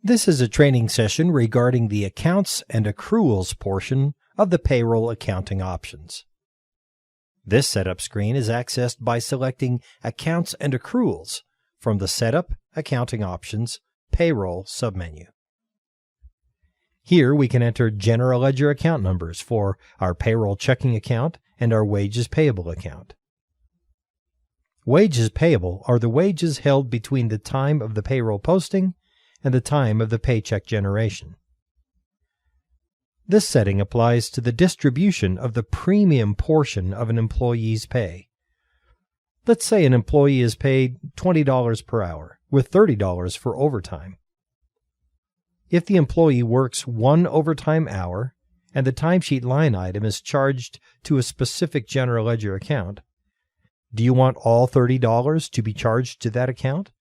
This is a training session regarding the accounts and accruals portion of the payroll accounting options. This setup screen is accessed by selecting Accounts and Accruals from the Setup Accounting Options Payroll submenu. Here we can enter general ledger account numbers for our payroll checking account and our wages payable account. Wages payable are the wages held between the time of the payroll posting and the time of the paycheck generation. This setting applies to the distribution of the premium portion of an employee's pay. Let's say an employee is paid $20 per hour, with $30 for overtime. If the employee works one overtime hour and the timesheet line item is charged to a specific general ledger account, do you want all $30 to be charged to that account?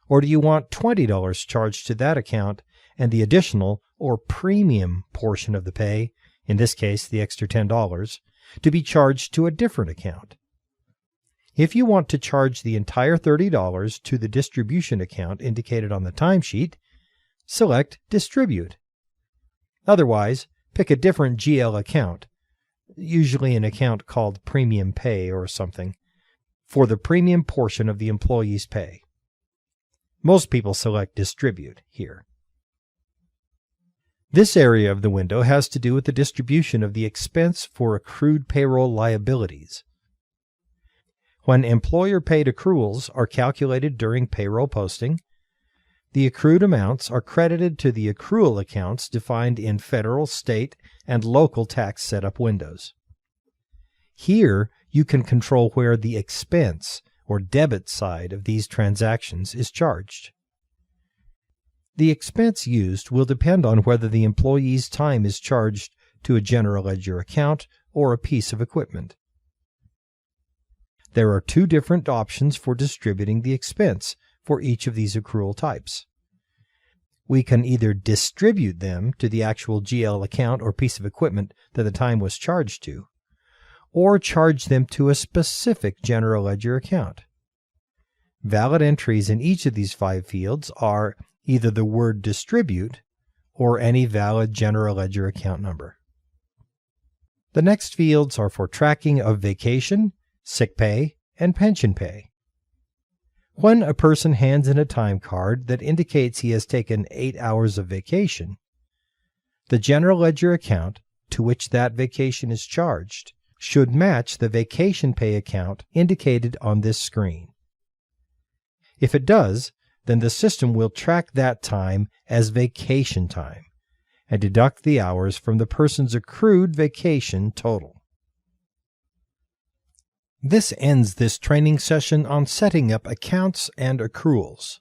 Or do you want $20 charged to that account and the additional or premium portion of the pay, in this case the extra $10, to be charged to a different account? If you want to charge the entire $30 to the distribution account indicated on the timesheet, select Distribute. Otherwise, pick a different GL account, usually an account called Premium Pay or something, for the premium portion of the employee's pay. Most people select Distribute here. This area of the window has to do with the distribution of the expense for accrued payroll liabilities. When employer-paid accruals are calculated during payroll posting, the accrued amounts are credited to the accrual accounts defined in federal, state, and local tax setup windows. Here, you can control where the expense or debit side of these transactions is charged. The expense used will depend on whether the employee's time is charged to a general ledger account or a piece of equipment. There are two different options for distributing the expense for each of these accrual types. We can either distribute them to the actual GL account or piece of equipment that the time was charged to, or charge them to a specific general ledger account. Valid entries in each of these 5 fields are either the word distribute or any valid general ledger account number. The next fields are for tracking of vacation, sick pay, and pension pay. When a person hands in a time card that indicates he has taken 8 hours of vacation, the general ledger account to which that vacation is charged should match the vacation pay account indicated on this screen. If it does, then the system will track that time as vacation time and deduct the hours from the person's accrued vacation total. This ends this training session on setting up accounts and accruals.